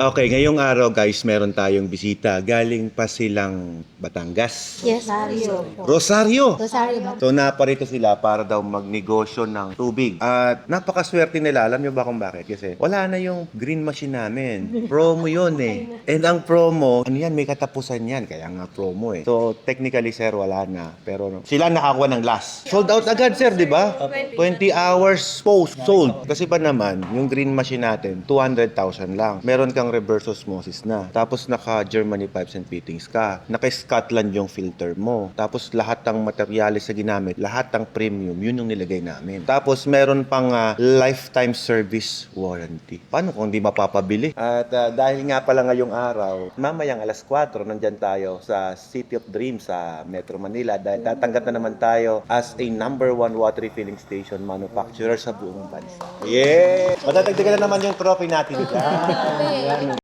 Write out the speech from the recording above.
Okay, ngayong araw guys, meron tayong bisita. Galing pa silang Batangas. Yes, Rosario po. Rosario! Rosario ba? So naparito sila para daw magnegosyo ng tubig. At napakaswerte nila. Alam niyo ba kung bakit? Kasi wala na yung green machine namin. Promo yun eh. And ang promo, ano yan, may katapusan yan. Kaya nga promo eh. So technically sir, wala na. Pero sila nakakuha ng last. Sold out agad sir, di ba? 20 hours post sold. Kasi pa naman, yung green machine natin, 200,000 lang. Meron kang reverse osmosis na. Tapos naka Germany pipes and fittings ka. Naka Scotland yung filter mo. Tapos lahat ng materyales na ginamit, lahat ng premium, yun yung nilagay namin. Tapos meron pang lifetime service warranty. Paano kung di mapapabili? At dahil nga pala ngayong araw, mamayang alas 4, nandyan tayo sa City of Dreams sa Metro Manila dahil tatanggap na naman tayo as a #1 water refilling station manufacturer sa buong bansa. Yeah! Matatagdagan na naman yung trophy natin. Yan.